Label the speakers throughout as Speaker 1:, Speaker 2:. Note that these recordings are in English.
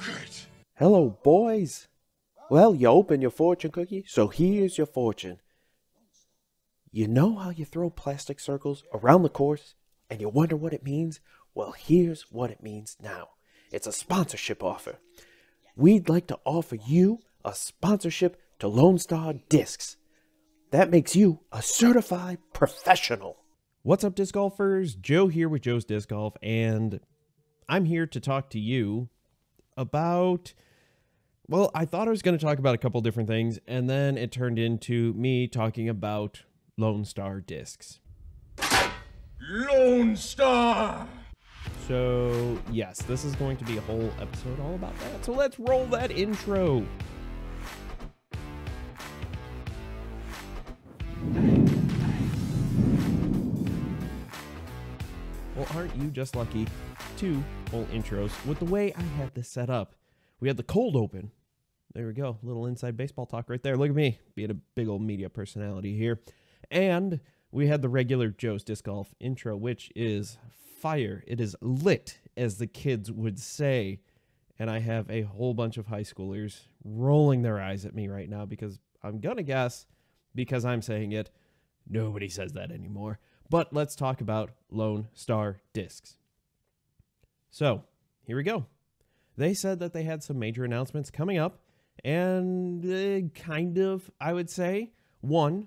Speaker 1: yogurt!
Speaker 2: Hello, boys. Well, you open your fortune cookie, so here's your fortune. You know how you throw plastic circles around the course and you wonder what it means? Well, here's what it means now. It's a sponsorship offer. We'd like to offer you a sponsorship to Lone Star Discs. That makes you a certified professional.
Speaker 3: What's up, disc golfers? Joe here with Joe's Disc Golf, and I'm here to talk to you about... Well, I thought I was going to talk about a couple different things, and then it turned into me talking about Lone Star Discs.
Speaker 1: Lone Star!
Speaker 3: So, yes, this is going to be a whole episode all about that. So let's roll that intro. Well, aren't you just lucky? 2 full intros with the way I had this set up. We had the cold open. There we go. Little inside baseball talk right there. Look at me being a big old media personality here. And we had the regular Joe's Disc Golf intro, which is fire. It is lit, as the kids would say. And I have a whole bunch of high schoolers rolling their eyes at me right now because I'm going to guess, because I'm saying it, nobody says that anymore. But let's talk about Lone Star Discs. So, here we go. They said that they had some major announcements coming up, and kind of, I would say, one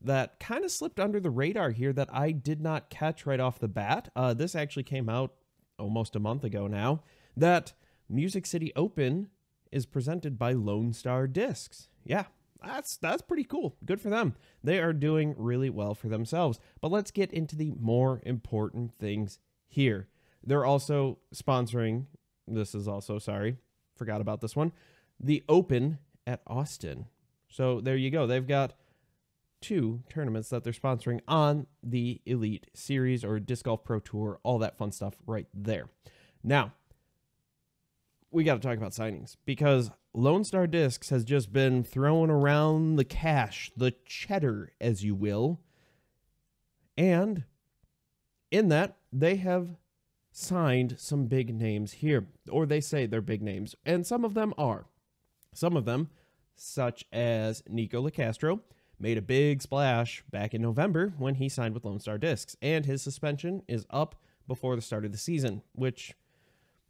Speaker 3: that kind of slipped under the radar here that I did not catch right off the bat. This actually came out almost a month ago now, that Music City Open is presented by Lone Star Discs. Yeah, that's pretty cool. Good for them. They are doing really well for themselves. But let's get into the more important things here. They're also sponsoring, this is also, sorry, forgot about this one, the Open at Austin. So there you go. They've got 2 tournaments that they're sponsoring on the Elite Series or Disc Golf Pro Tour, all that fun stuff right there. Now, we got to talk about signings because Lone Star Discs has just been throwing around the cash, the cheddar, as you will. And in that, they have signed some big names here, or they say they're big names, and some of them are. Some of them, such as Nikko Locastro, made a big splash back in November when he signed with Lone Star Discs, and his suspension is up before the start of the season, which,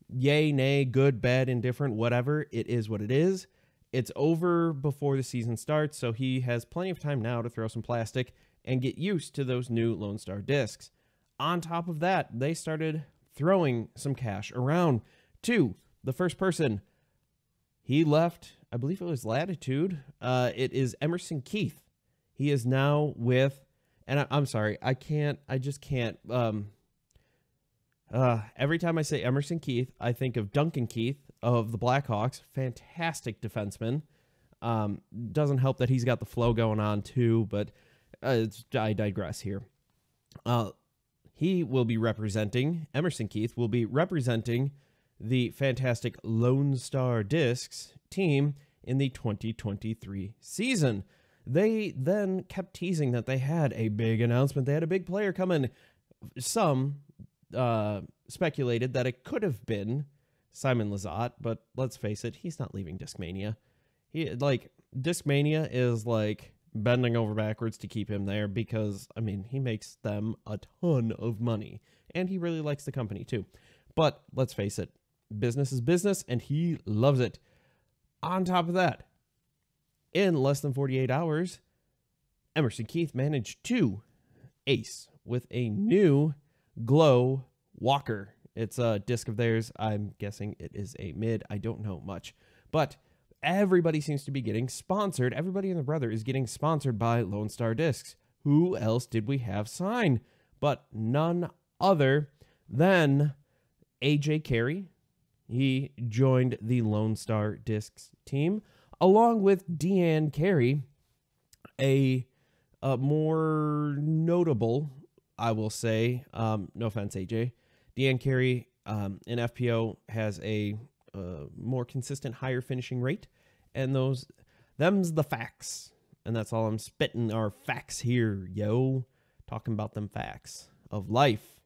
Speaker 3: yay, nay, good, bad, indifferent, whatever, it is what it is. It's over before the season starts, so he has plenty of time now to throw some plastic and get used to those new Lone Star Discs. On top of that, they started throwing some cash around to the first person. He left, I believe it was Latitude. It is Emmerson Keith. He is now with, and I'm sorry, I just can't. Every time I say Emmerson Keith, I think of Duncan Keith of the Blackhawks. Fantastic defenseman. Doesn't help that he's got the flow going on too, but I digress here. He will be representing, Emmerson Keith will be representing the fantastic Lone Star Discs team in the 2023 season. They then kept teasing that they had a big announcement. They had a big player coming. Some speculated that it could have been Simon Lizotte, but let's face it, he's not leaving Discmania. Discmania is like bending over backwards to keep him there because, I mean, he makes them a ton of money, and he really likes the company too. But let's face it, business is business, and he loves it. On top of that, in less than 48 hours, Emmerson Keith managed to ace with a new Glow Walker. It's a disc of theirs. I'm guessing it is a mid. I don't know much. But everybody seems to be getting sponsored. Everybody and their brother is getting sponsored by Lone Star Discs. Who else did we have sign? But none other than AJ Carey. He joined the Lone Star Discs team, along with Deanne Carrey, a more notable, I will say, no offense, AJ, Deanne Carrey in FPO has a more consistent, higher finishing rate, and them's the facts, and that's all I'm spitting are facts here, yo, talking about them facts of life.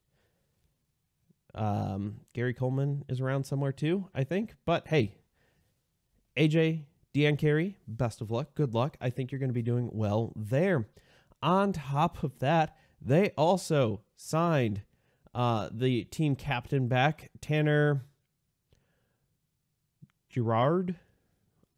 Speaker 3: Gary Coleman is around somewhere too, I think. But hey, AJ, Deanne Carrey, best of luck. Good luck. I think you're going to be doing well there. On top of that, they also signed the team captain back, Tanner Girard.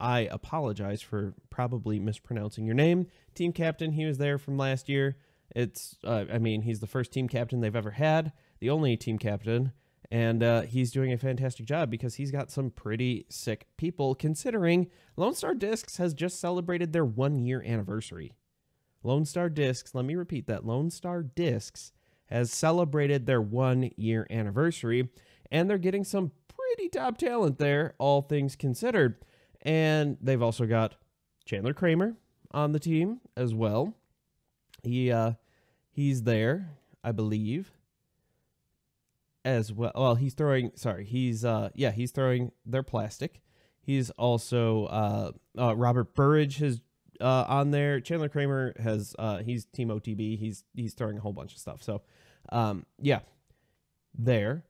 Speaker 3: I apologize for probably mispronouncing your name. Team captain, he was there from last year. He's the first team captain they've ever had, the only team captain, and he's doing a fantastic job because he's got some pretty sick people, considering Lone Star Discs has just celebrated their 1-year anniversary. Lone Star Discs, let me repeat that, Lone Star Discs has celebrated their 1-year anniversary, and they're getting some pretty top talent there, all things considered. And they've also got Chandler Kramer on the team as well. He's there, I believe, as well. Well, he's throwing their plastic. He's also Robert Burridge is on there. Chandler Kramer he's Team OTB. He's throwing a whole bunch of stuff. So there.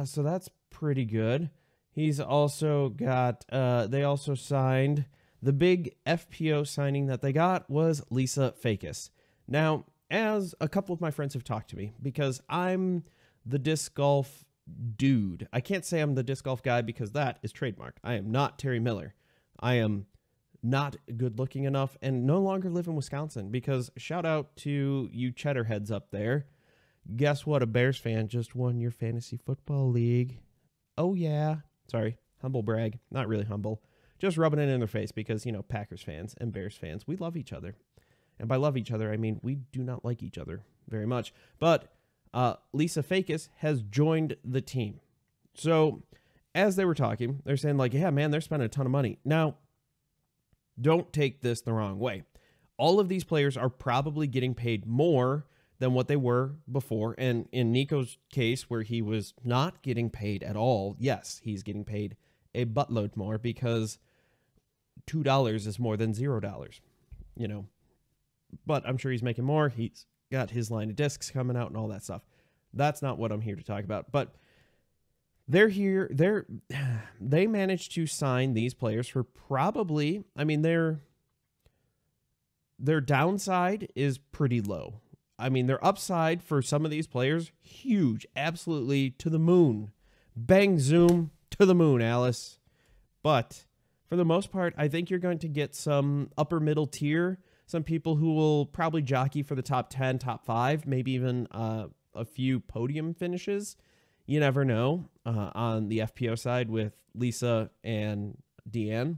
Speaker 3: So that's pretty good. He's also got, they also signed, the big FPO signing that they got was Lisa Fajkus. Now, as a couple of my friends have talked to me, because I'm the disc golf dude. I can't say I'm the disc golf guy because that is trademarked. I am not Terry Miller. I am not good looking enough and no longer live in Wisconsin, because shout out to you cheddar heads up there. Guess what? A Bears fan just won your fantasy football league. Oh, yeah. Sorry, humble brag. Not really humble. Just rubbing it in their face because, Packers fans and Bears fans, we love each other. And by love each other, I mean we do not like each other very much. But Lisa Fajkus has joined the team. So as they were talking, they're saying like, yeah, man, they're spending a ton of money. Now, don't take this the wrong way. All of these players are probably getting paid more than what they were before. And in Nico's case, where he was not getting paid at all, yes, he's getting paid a buttload more because $2 is more than $0, But I'm sure he's making more. He's got his line of discs coming out and all that stuff. That's not what I'm here to talk about. But they managed to sign these players for probably, their downside is pretty low. Their upside for some of these players, huge, absolutely to the moon. Bang, zoom, to the moon, Alice. But for the most part, I think you're going to get some upper middle tier, some people who will probably jockey for the top 10, top 5, maybe even a few podium finishes. You never know on the FPO side with Lisa and Deanne.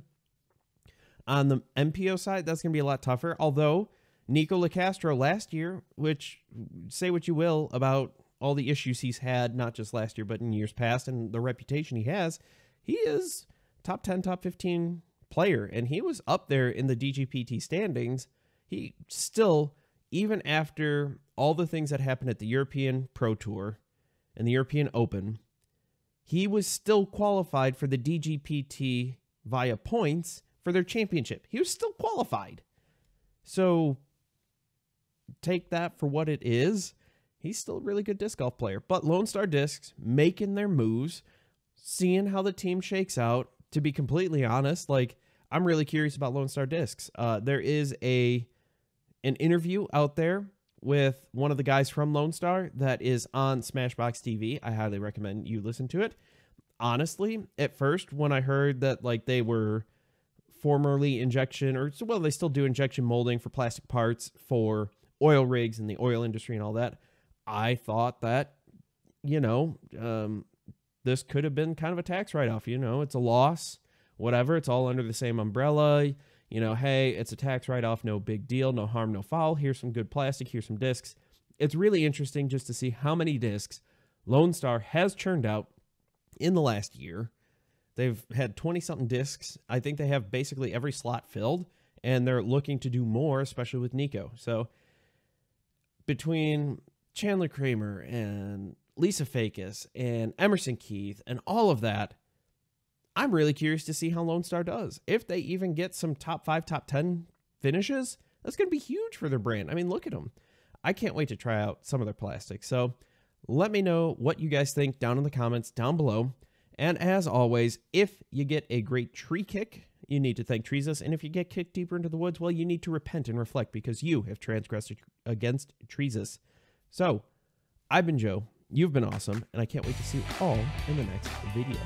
Speaker 3: On the MPO side, that's going to be a lot tougher, although Nikko Locastro last year, which say what you will about all the issues he's had, not just last year, but in years past, and the reputation he has, he is top 10, top 15 player, and he was up there in the DGPT standings. He still, even after all the things that happened at the European Pro Tour and the European Open, he was still qualified for the DGPT via points for their championship. He was still qualified. So take that for what it is. He's still a really good disc golf player. But Lone Star Discs making their moves, seeing how the team shakes out. To be completely honest, I'm really curious about Lone Star Discs. There is an interview out there with one of the guys from Lone Star that is on Smashbox TV. I highly recommend you listen to it. Honestly, at first, when I heard that they were formerly they still do injection molding for plastic parts for oil rigs and the oil industry and all that, I thought that, this could have been kind of a tax write-off. It's a loss, whatever. It's all under the same umbrella. Hey, it's a tax write-off, no big deal, no harm, no foul. Here's some good plastic, here's some discs. It's really interesting just to see how many discs Lone Star has churned out in the last year. They've had 20-something discs. I think they have basically every slot filled, and they're looking to do more, especially with Nikko. So between Chandler Kramer and Lisa Fajkus and Emmerson Keith and all of that, I'm really curious to see how Lone Star does. If they even get some top 5, top 10 finishes, that's going to be huge for their brand. Look at them. I can't wait to try out some of their plastics. So Let me know what you guys think down in the comments down below. And as always, if you get a great tree kick, you need to thank Treesus. And if you get kicked deeper into the woods, well, you need to repent and reflect because you have transgressed against Treesus. So, I've been Joe. You've been awesome. And I can't wait to see you all in the next video.